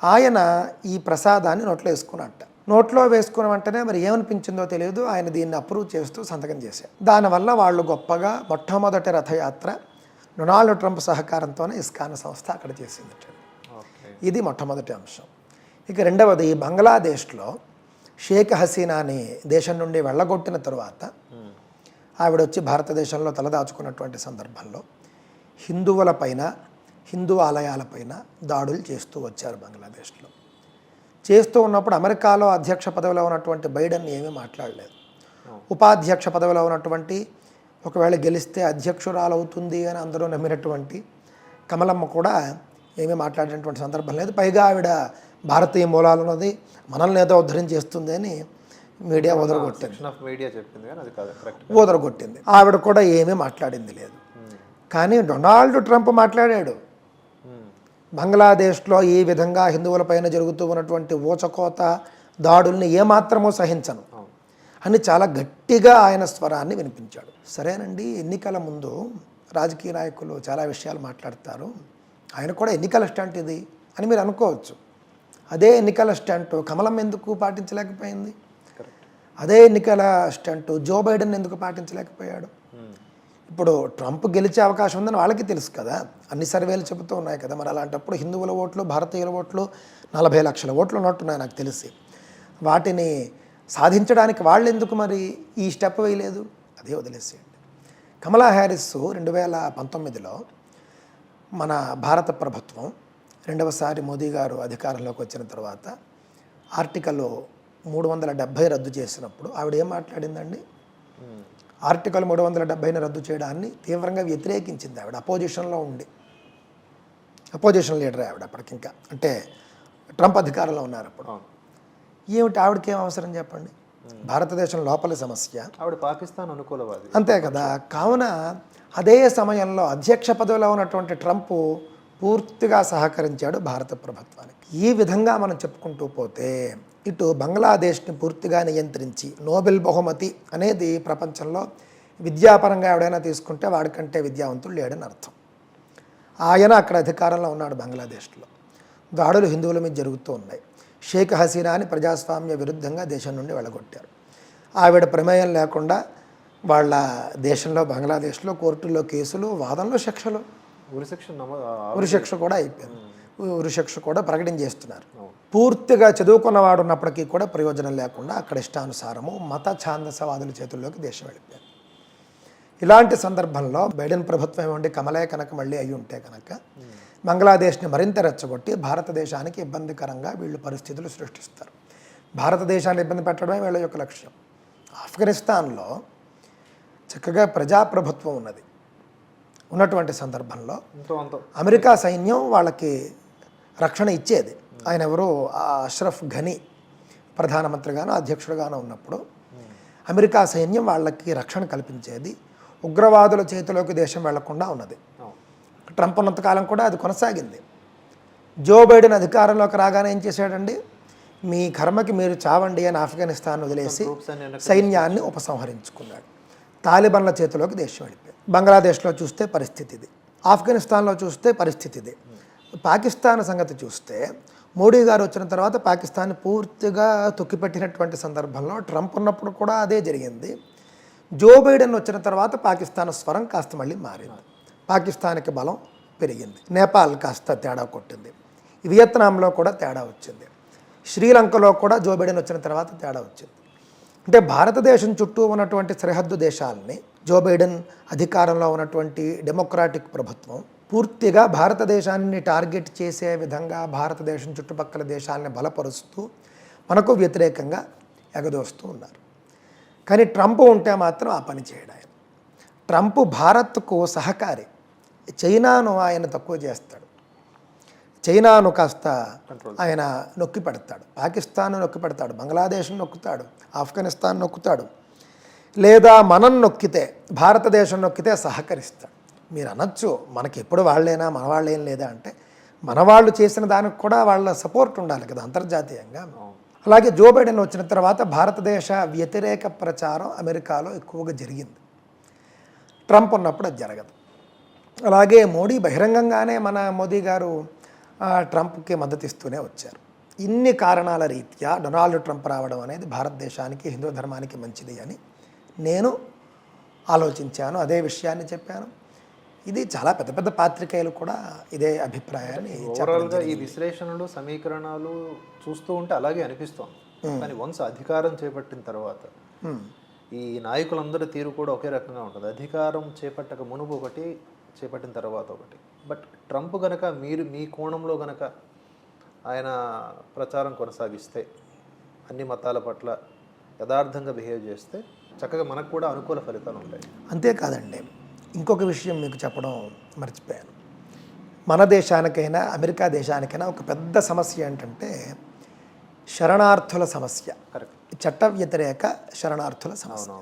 ఆయన ఈ ప్రసాదాన్ని నోట్లో వేసుకున్నట్ట. నోట్లో వేసుకున్న వెంటనే మరి ఏమనిపించిందో తెలియదు, ఆయన దీన్ని అప్రూవ్ చేస్తూ సంతకం చేశారు. దానివల్ల వాళ్ళు గొప్పగా మొట్టమొదటి రథయాత్ర డొనాల్డ్ ట్రంప్ సహకారంతోనే ఇస్కాన్ సంస్థ అక్కడ చేసింది. ఇది మొట్టమొదటి అంశం. ఇక రెండవది, బంగ్లాదేశ్లో షేక్ హసీనాని దేశం నుండి వెళ్ళగొట్టిన తరువాత ఆవిడ వచ్చి భారతదేశంలో తలదాచుకున్నటువంటి సందర్భంలో హిందువులపైన, హిందూ ఆలయాలపైన దాడులు చేస్తూ వచ్చారు బంగ్లాదేశ్లో. చేస్తూ ఉన్నప్పుడు అమెరికాలో అధ్యక్ష పదవిలో ఉన్నటువంటి బైడెన్ ఏమీ మాట్లాడలేదు. ఉపాధ్యక్ష పదవిలో ఉన్నటువంటి, ఒకవేళ గెలిస్తే అధ్యక్షురాలు అవుతుంది అని అందరూ నమ్మినటువంటి కమలమ్మ కూడా ఏమీ మాట్లాడినటువంటి సందర్భం లేదు. పైగా ఆవిడ భారతీయ మూలాలు ఉన్నది, మనల్ని ఏదో ఉద్ధరించేస్తుంది అని మీడియా ఓదరగొట్టింది. ఆవిడ కూడా ఏమీ మాట్లాడింది లేదు. కానీ డొనాల్డ్ ట్రంప్ మాట్లాడాడు. బంగ్లాదేశ్లో ఈ విధంగా హిందువులపైన జరుగుతూ ఉన్నటువంటి ఊచకోత దాడుల్ని ఏమాత్రమూ సహించను, అని చాలా గట్టిగా ఆయన స్వరాన్ని వినిపించాడు. సరేనండి, ఎన్నికల ముందు రాజకీయ నాయకులు చాలా విషయాలు మాట్లాడతారు, ఆయన కూడా ఎన్నికల స్టంట్ ఇది అని మీరు అనుకోవచ్చు. అదే ఎన్నికల స్టంట్ కమలం ఎందుకు పాటించలేకపోయింది? అదే ఎన్నికల స్టంట్ జో బైడెన్ ఎందుకు పాటించలేకపోయాడు? ఇప్పుడు ట్రంప్ గెలిచే అవకాశం ఉందని వాళ్ళకి తెలుసు కదా, అన్ని సర్వేలు చెబుతూ ఉన్నాయి కదా. మరి అలాంటప్పుడు హిందువుల ఓట్లు, భారతీయుల ఓట్లు 40 లక్షల ఓట్లు ఉన్నట్టున్నాయి నాకు తెలిసి. వాటిని సాధించడానికి వాళ్ళు ఎందుకు మరి ఈ స్టెప్ వేయలేదు? అదే వదిలేసేయండి. కమలా హ్యారిస్ 2019లో మన భారత ప్రభుత్వం రెండవసారి మోదీ గారు అధికారంలోకి వచ్చిన తర్వాత ఆర్టికల్ 370 రద్దు చేసినప్పుడు ఆవిడ ఏం మాట్లాడిందండి? ఆర్టికల్ 370ని రద్దు చేయడాన్ని తీవ్రంగా వ్యతిరేకించింది ఆవిడ. అపోజిషన్లో ఉండి, అపోజిషన్ లీడర్ ఆవిడ అప్పటికింకా, అంటే ట్రంప్ అధికారంలో ఉన్నారు అప్పుడు. ఏమిటి ఆవిడకి ఏం అవసరం చెప్పండి? భారతదేశం లోపలి సమస్య, ఆవిడ పాకిస్తాన్ అనుకూలవాది, అంతే కదా. కావున అదే సమయంలో అధ్యక్ష పదవిలో ఉన్నటువంటి ట్రంప్ పూర్తిగా సహకరించాడు భారత ప్రభుత్వానికి. ఈ విధంగా మనం చెప్పుకుంటూ పోతే ఇటు బంగ్లాదేశ్ని పూర్తిగా నియంత్రించి నోబెల్ బహుమతి అనేది ప్రపంచంలో విద్యాపరంగా ఎవడైనా తీసుకుంటే వాడికంటే విద్యావంతుడు లేడని అర్థం. ఆయన అక్కడ అధికారంలో ఉన్నాడు బంగ్లాదేశ్లో. దాడులు హిందువుల మీద జరుగుతూ ఉన్నాయి. షేక్ హసీనాని ప్రజాస్వామ్య విరుద్ధంగా దేశం నుండి వెళ్ళగొట్టారు. ఆవిడ ప్రమేయం లేకుండా వాళ్ళ దేశంలో బంగ్లాదేశ్లో కోర్టుల్లో కేసులు, వాదనలు, శిక్షలు, ఉరిశిక్ష కూడా అయిపోయింది. ఉరిశిక్ష కూడా ప్రకటించేస్తున్నారు. పూర్తిగా చదువుకున్నవాడు ఉన్నప్పటికీ కూడా ప్రయోజనం లేకుండా అక్కడ ఇష్టానుసారము మత ఛాందసవాదుల చేతుల్లోకి దేశం వెళ్ళిపోయారు. ఇలాంటి సందర్భంలో బైడెన్ ప్రభుత్వం ఏమండి కమలే కనుక మళ్ళీ అయి ఉంటే కనుక బంగ్లాదేశ్ని మరింత రెచ్చగొట్టి భారతదేశానికి ఇబ్బందికరంగా వీళ్ళు పరిస్థితులు సృష్టిస్తారు. భారతదేశాన్ని ఇబ్బంది పెట్టడమే వీళ్ళ యొక్క లక్ష్యం. ఆఫ్ఘనిస్తాన్లో చక్కగా ప్రజాప్రభుత్వం ఉన్నటువంటి సందర్భంలో అమెరికా సైన్యం వాళ్ళకి రక్షణ ఇచ్చేది. ఆయన ఎవరో అష్రఫ్ ఘనీ ప్రధానమంత్రిగానో అధ్యక్షుడిగానో ఉన్నప్పుడు అమెరికా సైన్యం వాళ్ళకి రక్షణ కల్పించేది. ఉగ్రవాదుల చేతిలోకి దేశం వెళ్లకుండా ఉన్నది. ట్రంప్ ఉన్నంతకాలం కూడా అది కొనసాగింది. జో బైడెన్ అధికారంలోకి రాగానే ఏం చేశాడండి? మీ కర్మకి మీరు చావండి అని ఆఫ్ఘనిస్తాన్ వదిలేసి సైన్యాన్ని ఉపసంహరించుకున్నాడు. తాలిబాన్ల చేతిలోకి దేశం వెళ్ళిపోయింది. బంగ్లాదేశ్లో చూస్తే పరిస్థితి ఇది, ఆఫ్ఘనిస్తాన్లో చూస్తే పరిస్థితి ఇది. పాకిస్తాన్ సంగతి చూస్తే మోడీ గారు వచ్చిన తర్వాత పాకిస్తాన్ పూర్తిగా తొక్కిపెట్టినటువంటి సందర్భంలో ట్రంప్ ఉన్నప్పుడు కూడా అదే జరిగింది. జో బైడెన్ వచ్చిన తర్వాత పాకిస్తాన్ స్వరం కాస్త మళ్ళీ మారింది. పాకిస్తాన్కి బలం పెరిగింది. నేపాల్ కాస్త తేడా కొట్టింది. వియత్నాంలో కూడా తేడా వచ్చింది. శ్రీలంకలో కూడా జో బైడెన్ వచ్చిన తర్వాత తేడా వచ్చింది. అంటే భారతదేశం చుట్టూ ఉన్నటువంటి సరిహద్దు దేశాలని జో బైడెన్ అధికారంలో ఉన్నటువంటి డెమోక్రాటిక్ ప్రభుత్వం పూర్తిగా భారతదేశాన్ని టార్గెట్ చేసే విధంగా భారతదేశం చుట్టుపక్కల దేశాలని బలపరుస్తూ మనకు వ్యతిరేకంగా ఎగదోస్తూ ఉన్నారు. కానీ ట్రంప్ ఉంటే మాత్రం ఆ పని చేయడం. ట్రంప్ భారత్కు సహకారి. చైనాను ఆయన తక్కువ చేస్తాడు, చైనాను కాస్త ఆయన నొక్కి పెడతాడు, పాకిస్తాన్ నొక్కి పెడతాడు, బంగ్లాదేశ్ను నొక్కుతాడు, ఆఫ్ఘనిస్తాన్ నొక్కుతాడు, లేదా మనం నొక్కితే భారతదేశం నొక్కితే సహకరిస్తాడు. మీరు అనొచ్చు మనకి ఎప్పుడు వాళ్ళేనా మన వాళ్ళేం లేదా అంటే, మన వాళ్ళు చేసిన దానికి కూడా వాళ్ళ సపోర్ట్ ఉండాలి కదా అంతర్జాతీయంగా. అలాగే జో బైడెన్ వచ్చిన తర్వాత భారతదేశ వ్యతిరేక ప్రచారం అమెరికాలో ఎక్కువగా జరిగింది. ట్రంప్ ఉన్నప్పుడు అది జరగదు. అలాగే మోడీ బహిరంగంగానే మన మోదీ గారు ట్రంప్కి మద్దతు ఇస్తూనే వచ్చారు. ఇన్ని కారణాల రీత్యా డొనాల్డ్ ట్రంప్ రావడం అనేది భారతదేశానికి, హిందూ ధర్మానికి మంచిది అని నేను ఆలోచించాను. అదే విషయాన్ని చెప్పాను. ఇది చాలా పెద్ద పెద్ద పాత్రికేయులు కూడా ఇదే అభిప్రాయాన్ని ఓవరాల్గా ఈ విశ్లేషణలు, సమీకరణాలు చూస్తూ ఉంటే అలాగే అనిపిస్తోంది. కానీ వన్స్ అధికారం చేపట్టిన తర్వాత ఈ నాయకులందరి తీరు కూడా ఒకే రకంగా ఉంటుంది. అధికారం చేపట్టక మునుపు ఒకటి, చేపట్టిన తర్వాత ఒకటి. బట్ ట్రంప్ గనక మీరు మీ కోణంలో గనక ఆయన ప్రచారం కొనసాగిస్తే, అన్ని మతాల పట్ల యథార్థంగా బిహేవ్ చేస్తే చక్కగా మనకు కూడా అనుకూల ఫలితాలు ఉంటాయి. అంతేకాదండి, ఇంకొక విషయం మీకు చెప్పడం మర్చిపోయాను. మన దేశానికైనా అమెరికా దేశానికైనా ఒక పెద్ద సమస్య ఏంటంటే శరణార్థుల సమస్య. కరెక్ట్. చట్ట వ్యతిరేక శరణార్థుల సమస్య.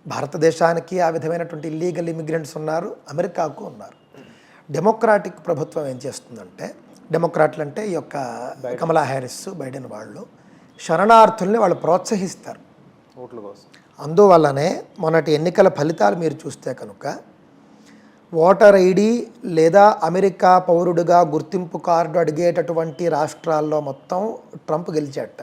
భారతదేశానికి ఆ విధమైనటువంటి ఇల్లీగల్ ఇమిగ్రెంట్స్ ఉన్నారు, అమెరికాకు ఉన్నారు. డెమోక్రాటిక్ ప్రభుత్వం ఏం చేస్తుందంటే, డెమోక్రాట్లు అంటే ఈ యొక్క కమలా హ్యారిస్, బైడెన్ వాళ్ళు శరణార్థుల్ని వాళ్ళు ప్రోత్సహిస్తారు. ఓట్ల కోసం. అందువల్లనే మొన్నటి ఎన్నికల ఫలితాలు మీరు చూస్తే కనుక ఓటర్ ఐడి లేదా అమెరికా పౌరుడిగా గుర్తింపు కార్డు అడిగేటటువంటి రాష్ట్రాల్లో మొత్తం ట్రంప్ గెలిచాట.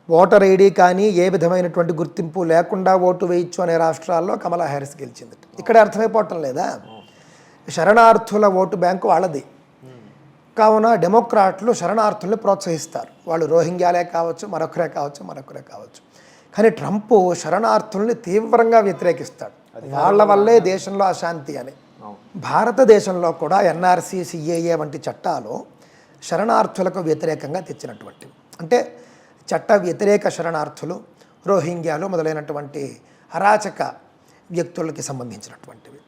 ఓటర్ ఐడి కానీ ఏ విధమైనటువంటి గుర్తింపు లేకుండా ఓటు వేయచ్చు అనే రాష్ట్రాల్లో కమలా హ్యారిస్ గెలిచింది. ఇక్కడ అర్థమైపోవటం లేదా? శరణార్థుల ఓటు బ్యాంకు వాళ్ళది. కావున డెమోక్రాట్లు శరణార్థుల్ని ప్రోత్సహిస్తారు. వాళ్ళు రోహింగ్యాలే కావచ్చు, మరొకరే కావచ్చు. కానీ ట్రంప్ శరణార్థుల్ని తీవ్రంగా వ్యతిరేకిస్తాడు. వాళ్ళ వల్లే దేశంలో అశాంతి అని. భారతదేశంలో కూడా ఎన్ఆర్సీ, సిఏఏ వంటి చట్టాలు శరణార్థులకు వ్యతిరేకంగా తెచ్చినటువంటివి. అంటే చట్ట వ్యతిరేక శరణార్థులు, రోహింగ్యాలు మొదలైనటువంటి అరాచక వ్యక్తులకి సంబంధించినటువంటివి.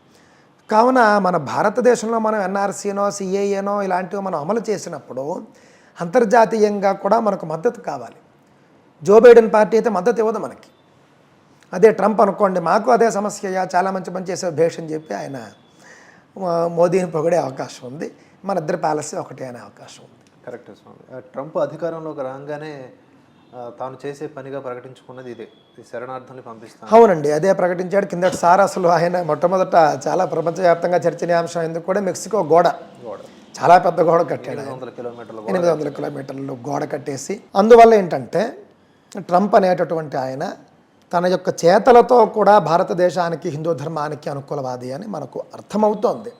కావున మన భారతదేశంలో మనం ఎన్ఆర్సీనో, సిఏఏనో ఇలాంటివి మనం అమలు చేసినప్పుడు అంతర్జాతీయంగా కూడా మనకు మద్దతు కావాలి. జో బైడెన్ పార్టీ అయితే మద్దతు ఇవ్వదు మనకి. అదే ట్రంప్ అనుకోండి, మాకు అదే సమస్య, చాలా మంచి పని చేసే భేష్ అని చెప్పి ఆయన మోదీని పొగిడే అవకాశం ఉంది. మన ఇద్దరి పాలసీ ఒకటే అనే అవకాశం ఉంది. కరెక్ట్ స్వామి. ట్రంప్ అధికారంలోకి రాగానే తాను చేసే పనిగా ప్రకటించుకున్నది ఇదే, ఈ శరణార్థుల్ని పంపిస్తాను. అవునండి, అదే ప్రకటించాడు. కిందటిసారి అసలు ఆయన మొట్టమొదట చాలా ప్రపంచవ్యాప్తంగా చర్చనీయాంశం ఎందుకు కూడా మెక్సికో గోడ చాలా పెద్ద గోడ కట్టాడు. 800 కిలోమీటర్లు గోడ కట్టేసి. అందువల్ల ఏంటంటే ట్రంప్ అనేటటువంటి ఆయన తన యొక్క చేతలతో కూడా భారతదేశానికి, హిందూ ధర్మానికి అనుకూలవాది అని మనకు అర్థమవుతోంది.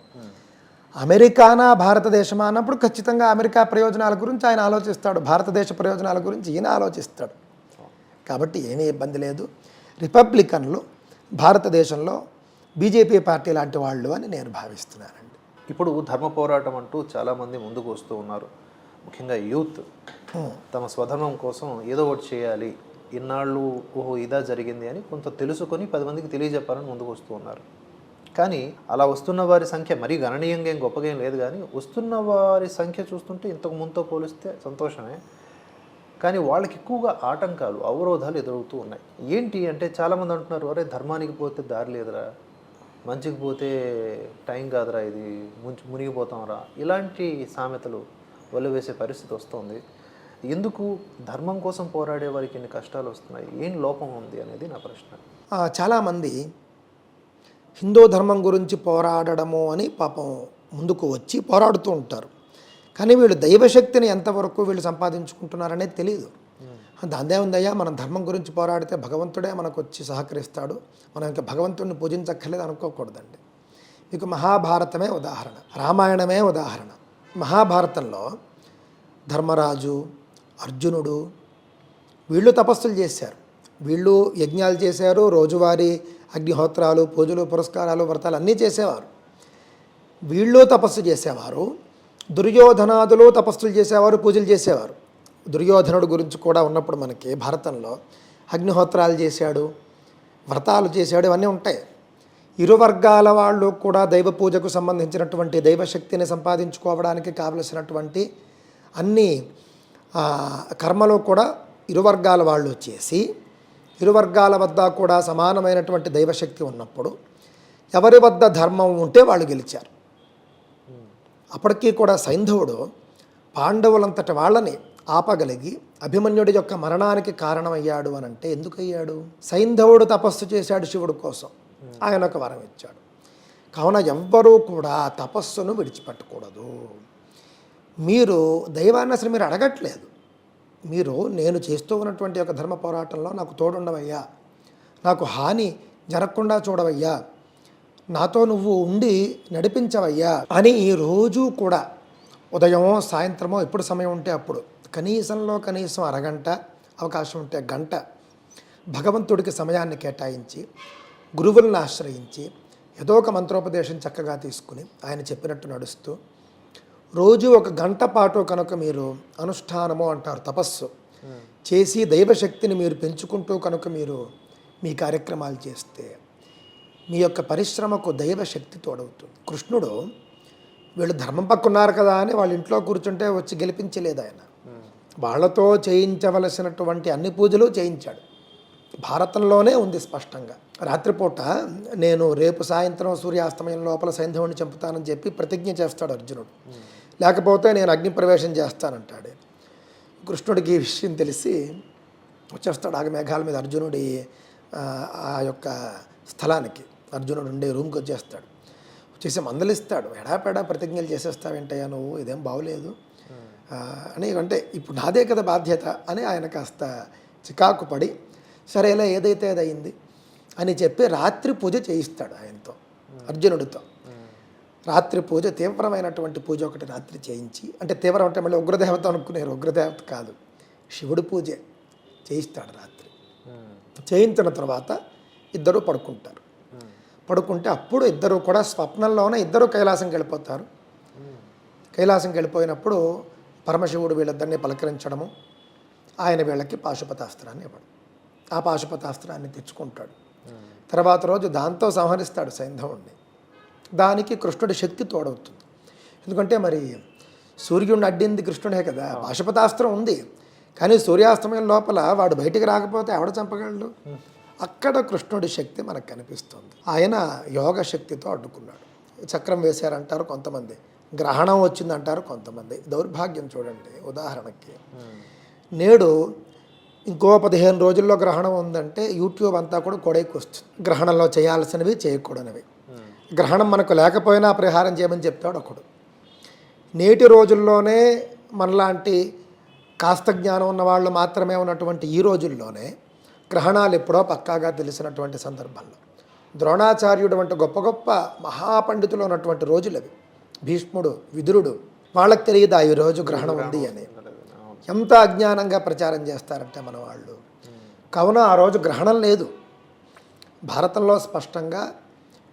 అమెరికానా భారతదేశమా అన్నప్పుడు ఖచ్చితంగా అమెరికా ప్రయోజనాల గురించి ఆయన ఆలోచిస్తాడు, భారతదేశ ప్రయోజనాల గురించి ఈయన ఆలోచిస్తాడు. కాబట్టి ఏమీ ఇబ్బంది లేదు. రిపబ్లికన్లు భారతదేశంలో బీజేపీ పార్టీ లాంటి వాళ్ళు అని నేను భావిస్తున్నానండి. ఇప్పుడు ధర్మ పోరాటం అంటూ చాలామంది ముందుకు వస్తూ ఉన్నారు. ముఖ్యంగా యూత్ తమ స్వధర్మం కోసం ఏదో ఒకటి చేయాలి, ఇన్నాళ్ళు ఓహో ఇదా జరిగింది అని కొంత తెలుసుకొని 10 మందికి తెలియజెప్పాలని ముందుకు వస్తూ ఉన్నారు. కానీ అలా వస్తున్న వారి సంఖ్య మరీ గణనీయంగా ఏం గొప్పగా ఏం లేదు. కానీ వస్తున్న వారి సంఖ్య చూస్తుంటే ఇంతకు ముందుతో పోలిస్తే సంతోషమే. కానీ వాళ్ళకి ఎక్కువగా ఆటంకాలు, అవరోధాలు ఎదురవుతూ ఉన్నాయి. ఏంటి అంటే చాలామంది అంటున్నారు, అరే ధర్మానికి పోతే దారి లేదురా, మంచికి పోతే టైం కాదురా, ఇది మునిగిపోతాంరా, ఇలాంటి సామెతలు వల్లవేసే పరిస్థితి వస్తుంది. ఎందుకు ధర్మం కోసం పోరాడే వారికి ఎన్ని కష్టాలు వస్తున్నాయి, ఏం లోపం ఉంది అనేది నా ప్రశ్న. చాలామంది హిందూ ధర్మం గురించి పోరాడడము అని పాపం ముందుకు వచ్చి పోరాడుతూ ఉంటారు. కానీ వీళ్ళు దైవశక్తిని ఎంతవరకు వీళ్ళు సంపాదించుకుంటున్నారనేది తెలియదు. దాందే ఉందయ్యా, మనం ధర్మం గురించి పోరాడితే భగవంతుడే మనకు వచ్చి సహకరిస్తాడు, మనం ఇంకా భగవంతుడిని పూజించక్కర్లేదు అనుకోకూడదండి. మీకు మహాభారతమే ఉదాహరణ, రామాయణమే ఉదాహరణ. మహాభారతంలో ధర్మరాజు, అర్జునుడు వీళ్ళు తపస్సులు చేశారు, వీళ్ళు యజ్ఞాలు చేశారు, రోజువారీ అగ్నిహోత్రాలు, పూజలు, పురస్కారాలు, వ్రతాలు అన్నీ చేసేవారు. వీళ్ళు తపస్సు చేసేవారు. దుర్యోధనాదులు తపస్సులు చేసేవారు, పూజలు చేసేవారు. దుర్యోధనుడు గురించి కూడా ఉన్నప్పుడు మనకి భారతంలో అగ్నిహోత్రాలు చేశాడు, వ్రతాలు చేశాడు, ఇవన్నీ ఉంటాయి. ఇరు వర్గాల వాళ్ళు కూడా దైవ పూజకు సంబంధించినటువంటి దైవశక్తిని సంపాదించుకోవడానికి కావలసినటువంటి అన్ని కర్మలు కూడా ఇరు వర్గాల వాళ్ళు చేసి, ఇరు వర్గాల వద్ద కూడా సమానమైనటువంటి దైవశక్తి ఉన్నప్పుడు ఎవరి వద్ద ధర్మం ఉంటే వాళ్ళు గెలిచారు. అప్పటికీ కూడా సైంధవుడు పాండవులంతటి వాళ్ళని ఆపగలిగి అభిమన్యుడి యొక్క మరణానికి కారణమయ్యాడు అని అంటే ఎందుకు అయ్యాడు? సైంధవుడు తపస్సు చేశాడు శివుడి కోసం, ఆయన ఒక వరం ఇచ్చాడు. కావున ఎవ్వరూ కూడా తపస్సును విడిచిపెట్టకూడదు. మీరు దైవాన్ని అసలు మీరు అడగట్లేదు. మీరు నేను చేస్తూ ఉన్నటువంటి ఒక ధర్మ పోరాటంలో నాకు తోడుండవయ్యా, నాకు హాని జరగకుండా చూడవయ్యా, నాతో నువ్వు ఉండి నడిపించవయ్యా అని ఈ రోజు కూడా ఉదయమో సాయంత్రమో ఎప్పుడు సమయం ఉంటే అప్పుడు కనీసంలో కనీసం అరగంట, అవకాశం ఉంటే గంట భగవంతుడికి సమయాన్ని కేటాయించి గురువులను ఆశ్రయించి ఏదో ఒక మంత్రోపదేశం చక్కగా తీసుకుని ఆయన చెప్పినట్టు నడుస్తూ రోజు ఒక గంట పాటు కనుక మీరు అనుష్ఠానము అంటారు తపస్సు చేసి దైవశక్తిని మీరు పెంచుకుంటూ కనుక మీరు మీ కార్యక్రమాలు చేస్తే మీ యొక్క పరిశ్రమకు దైవశక్తి తోడవుతుంది. కృష్ణుడు వీళ్ళు ధర్మం పక్కున్నారు కదా అని వాళ్ళ ఇంట్లో కూర్చుంటే వచ్చి గెలిపించలేదు ఆయన. వాళ్ళతో చేయించవలసినటువంటి అన్ని పూజలు చేయించాడు. భారతంలోనే ఉంది స్పష్టంగా. రాత్రిపూట నేను రేపు సాయంత్రం సూర్యాస్తమయం లోపల సైంధవుని చంపుతానని చెప్పి ప్రతిజ్ఞ చేస్తాడు అర్జునుడు. లేకపోతే నేను అగ్నిప్రవేశం చేస్తానంటాడు. కృష్ణుడికి ఈ విషయం తెలిసి వచ్చేస్తాడు ఆగమేఘాల మీద అర్జునుడి ఆ యొక్క స్థలానికి, అర్జునుడు ఉండే రూమ్కి వచ్చేస్తాడు. వచ్చేసి మందలిస్తాడు, ఎడాపెడా ప్రతిజ్ఞలు చేసేస్తావేంటయ్యా నువ్వు, ఇదేం బాగోలేదు అని. అంటే ఇప్పుడు నాదే కదా బాధ్యత అని ఆయన కాస్త చికాకు పడి, సరేలే ఏదైతే అది అయింది అని చెప్పి రాత్రి పూజ చేయిస్తాడు ఆయనతో, అర్జునుడితో. రాత్రి పూజ, తీవ్రమైనటువంటి పూజ ఒకటి రాత్రి చేయించి, అంటే తీవ్రం అంటే మళ్ళీ ఉగ్రదేవత అనుకునేరు, ఉగ్రదేవత కాదు, శివుడి పూజే చేయిస్తాడు రాత్రి. చేయించిన తర్వాత ఇద్దరు పడుకుంటారు. పడుకుంటే అప్పుడు ఇద్దరు కూడా స్వప్నంలోనే ఇద్దరు కైలాసంకి వెళ్ళిపోతారు. కైలాసంకి వెళ్ళిపోయినప్పుడు పరమశివుడు వీళ్ళిద్దరిని పలకరించడము, ఆయన వీళ్ళకి పాశుపతాస్త్రాన్ని ఇవ్వడం. ఆ పాశుపతాస్త్రాన్ని తెచ్చుకుంటాడు. తర్వాత రోజు దాంతో సంహరిస్తాడు సైంధవుణ్ణి. దానికి కృష్ణుడి శక్తి తోడవుతుంది. ఎందుకంటే మరి సూర్యుడిని అడ్డింది కృష్ణుడే కదా, పాశుపతాస్త్రం ఉంది, కానీ సూర్యాస్తమయం లోపల వాడు బయటికి రాకపోతే ఎవడ చంపగలడు? అక్కడ కృష్ణుడి శక్తి మనకు కనిపిస్తుంది. ఆయన యోగ శక్తితో అడ్డుకున్నాడు. చక్రం వేశారంటారు కొంతమంది, గ్రహణం వచ్చిందంటారు కొంతమంది. దౌర్భాగ్యం చూడండి. ఉదాహరణకి నేడు ఇంకో 15 రోజుల్లో గ్రహణం ఉందంటే యూట్యూబ్ అంతా కూడా కొడైకి వస్తుంది. గ్రహణంలో చేయాల్సినవి చేయకూడనివి. గ్రహణం మనకు లేకపోయినా పరిహారం చేయమని చెప్తాడు ఒకడు. నేటి రోజుల్లోనే మనలాంటి కాస్త జ్ఞానం ఉన్న వాళ్ళు మాత్రమే ఉన్నటువంటి ఈ రోజుల్లోనే గ్రహణాలు ఎప్పుడో పక్కాగా తెలిసినటువంటి సందర్భంలో ద్రోణాచార్యుడు వంటి గొప్ప గొప్ప మహాపండితులు ఉన్నటువంటి రోజులు అవి. భీష్ముడు, విదురుడు, వాళ్ళకి తెలియదు ఈ రోజు గ్రహణం ఉంది అని. ఎంత అజ్ఞానంగా ప్రచారం చేస్తారంటే మన వాళ్ళు. కావున ఆ రోజు గ్రహణం లేదు. భారతంలో స్పష్టంగా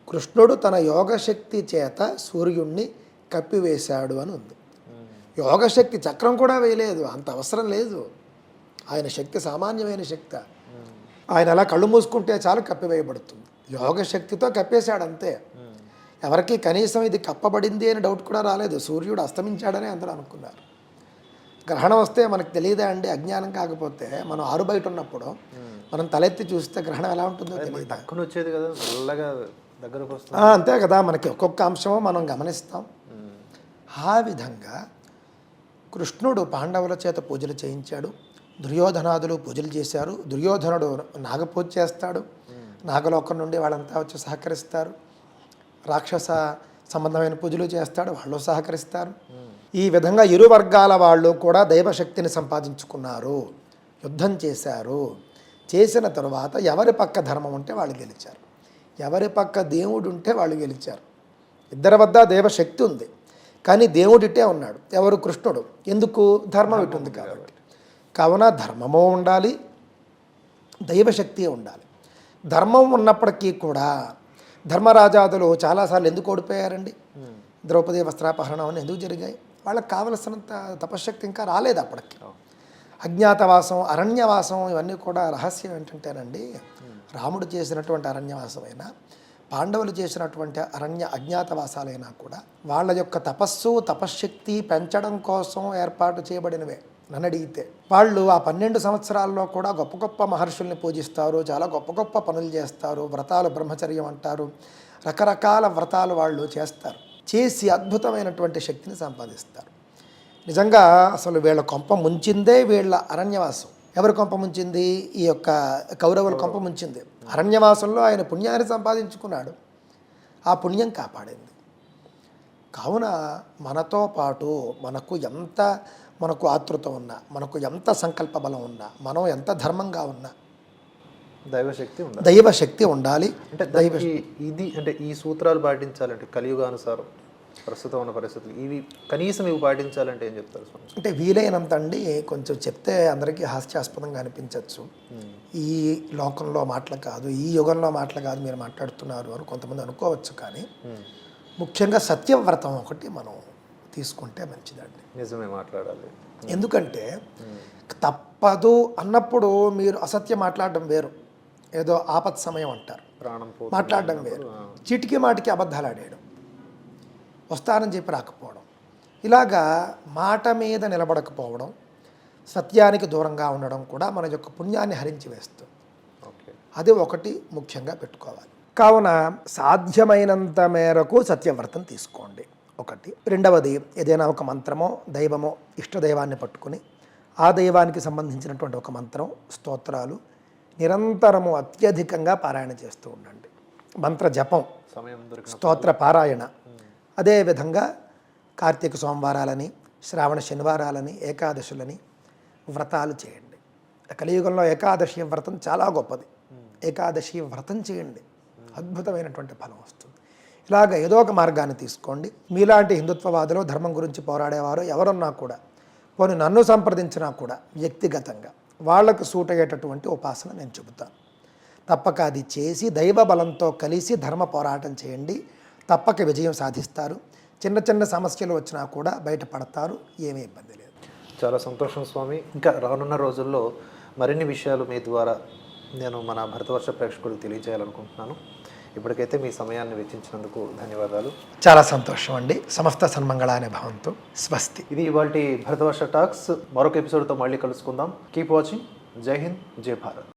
కృష్ణుడు తన యోగశక్తి చేత సూర్యుణ్ణి కప్పివేశాడు అని ఉంది. యోగశక్తి చక్రం కూడా వేయలేదు, అంత అవసరం లేదు. ఆయన శక్తి సామాన్యమైన శక్తి. ఆయన అలా కళ్ళు మూసుకుంటే చాలు కప్పివేయబడుతుంది. యోగశక్తితో కప్పేశాడు అంతే. ఎవరికి కనీసం ఇది కప్పబడింది అని డౌట్ కూడా రాలేదు. సూర్యుడు అస్తమించాడని అందరూ అనుకున్నారు. గ్రహణం వస్తే మనకు తెలియదా అండి? అజ్ఞానం కాకపోతే మనం ఆరు బయట ఉన్నప్పుడు మనం తలెత్తి చూస్తే గ్రహణం ఎలా ఉంటుందో తెలియదు. దక్కున వచ్చేది కదా, మెల్లగా దగ్గరకు వస్తుంది. అంతే కదా, మనకి ఒక్కొక్క అంశము మనం గమనిస్తాం. ఆ విధంగా కృష్ణుడు పాండవుల చేత పూజలు చేయించాడు. దుర్యోధనాదులు పూజలు చేశారు. దుర్యోధనుడు నాగపూజ చేస్తాడు. నాగలోకం నుండి వాళ్ళంతా వచ్చి సహకరిస్తారు. రాక్షస సంబంధమైన పూజలు చేస్తాడు, వాళ్ళు సహకరిస్తారు. ఈ విధంగా ఇరు వర్గాల వాళ్ళు కూడా దైవశక్తిని సంపాదించుకున్నారు, యుద్ధం చేశారు. చేసిన తరువాత ఎవరి పక్క ధర్మం ఉంటే వాళ్ళు గెలిచారు, ఎవరి పక్క దేవుడు ఉంటే వాళ్ళు గెలిచారు. ఇద్దరి వద్ద దైవశక్తి ఉంది, కానీ దేవుడిటే ఉన్నాడు. ఎవరు? కృష్ణుడు. ఎందుకు? ధర్మం ఇటు ఉంది కాబట్టి. కావున ధర్మము ఉండాలి, దైవశక్తి ఉండాలి. ధర్మం ఉన్నప్పటికీ కూడా ధర్మరాజాదులు చాలాసార్లు ఎందుకు ఓడిపోయారండి? ద్రౌపది వస్త్రాపహరణం అని ఎందుకు జరిగాయి? వాళ్ళకి కావలసినంత తపశ్శక్తి ఇంకా రాలేదు అప్పటికి. అజ్ఞాతవాసం, అరణ్యవాసం ఇవన్నీ కూడా రహస్యం ఏంటంటేనండి, రాముడు చేసినటువంటి అరణ్యవాసమైనా పాండవులు చేసినటువంటి అజ్ఞాతవాసాలైనా కూడా వాళ్ళ యొక్క తపశ్శక్తి పెంచడం కోసం ఏర్పాటు చేయబడినవే. నన్ను అడిగితే వాళ్ళు ఆ 12 సంవత్సరాల్లో కూడా గొప్ప గొప్ప మహర్షుల్ని పూజిస్తారు, చాలా గొప్ప గొప్ప పనులు చేస్తారు, వ్రతాలు బ్రహ్మచర్యం అంటారు, రకరకాల వ్రతాలు వాళ్ళు చేస్తారు. చేసి అద్భుతమైనటువంటి శక్తిని సంపాదిస్తారు. నిజంగా అసలు వీళ్ళ కొంప ముంచిందే వీళ్ళ అరణ్యవాసం. ఎవరి కొంప ముంచింది? ఈ యొక్క కౌరవుల కొంప ముంచింది. అరణ్యవాసంలో ఆయన పుణ్యాన్ని సంపాదించుకున్నాడు, ఆ పుణ్యం కాపాడింది. కావున మనతో పాటు మనకు ఆతృత ఉన్నా, మనకు ఎంత సంకల్ప బలం ఉన్నా, మనం ఎంత ధర్మంగా ఉన్నా దైవశక్తి ఉండాలి. అంటే ఈ సూత్రాలు పాటించాలంటే కలియుగానుసారం ప్రస్తుతం ఉన్న పరిస్థితులు ఇవి కనీసం ఇవి పాటించాలంటే ఏం చెప్తారు? అంటే వీలైనంత అండి కొంచెం చెప్తే అందరికీ హాస్యాస్పదంగా అనిపించవచ్చు. ఈ లోకంలో మాటలు కాదు, ఈ యుగంలో మాటలు కాదు మీరు మాట్లాడుతున్నారు అని కొంతమంది అనుకోవచ్చు. కానీ ముఖ్యంగా సత్యవ్రతం ఒకటి మనం తీసుకుంటే మంచిదండి. నిజమే మాట్లాడాలి. ఎందుకంటే తప్పదు అన్నప్పుడు మీరు అసత్యం మాట్లాడడం వేరు, ఏదో ఆపత్ సమయం అంటారు మాట్లాడడం వేరు. చీటికి మాటికి అబద్ధాలు ఆడేయడం, వస్తానని చెప్పి రాకపోవడం, ఇలాగా మాట మీద నిలబడకపోవడం, సత్యానికి దూరంగా ఉండడం కూడా మన యొక్క పుణ్యాన్ని హరించి వేస్తుంది. అది ఒకటి ముఖ్యంగా పెట్టుకోవాలి. కావున సాధ్యమైనంత మేరకు సత్యవ్రతం తీసుకోండి ఒకటి. రెండవది, ఏదైనా ఒక మంత్రమో దైవమో ఇష్టదైవాన్ని పట్టుకుని ఆ దైవానికి సంబంధించినటువంటి ఒక మంత్రం, స్తోత్రాలు నిరంతరము అత్యధికంగా పారాయణ చేస్తూ ఉండండి. మంత్ర జపం, సమయం దొరికిన స్తోత్ర పారాయణ. అదేవిధంగా కార్తీక సోమవారాలని, శ్రావణ శనివారాలని, ఏకాదశులని వ్రతాలు చేయండి. కలియుగంలో ఏకాదశి వ్రతం చాలా గొప్పది. ఏకాదశి వ్రతం చేయండి, అద్భుతమైనటువంటి ఫలం వస్తుంది. ఇలాగ ఏదో ఒక మార్గాన్ని తీసుకోండి. మీలాంటి హిందుత్వవాదులు, ధర్మం గురించి పోరాడేవారు ఎవరున్నా కూడా, పోనీ నన్ను సంప్రదించినా కూడా వ్యక్తిగతంగా వాళ్లకు సూట్ అయ్యేటటువంటి ఉపాసన నేను చెబుతాను. తప్పక అది చేసి దైవ బలంతో కలిసి ధర్మ పోరాటం చేయండి, తప్పక విజయం సాధిస్తారు. చిన్న చిన్న సమస్యలు వచ్చినా కూడా బయటపడతారు, ఏమీ ఇబ్బంది లేదు. చాలా సంతోషం స్వామి. ఇంకా రానున్న రోజుల్లో మరిన్ని విషయాలు మీ ద్వారా నేను మన భరతవర్ష ప్రేక్షకులకు తెలియజేయాలనుకుంటున్నాను. ఇప్పటికైతే మీ సమయాన్ని వెచ్చించినందుకు ధన్యవాదాలు. చాలా సంతోషం అండి. సమస్త సన్మంగళాన్ని భవంతు. స్వస్తి. ఇది ఇవాల్టి భరతవర్ష టాక్స్. మరొక ఎపిసోడ్తో మళ్ళీ కలుసుకుందాం. Keep watching. జై హింద్, జై భారత్.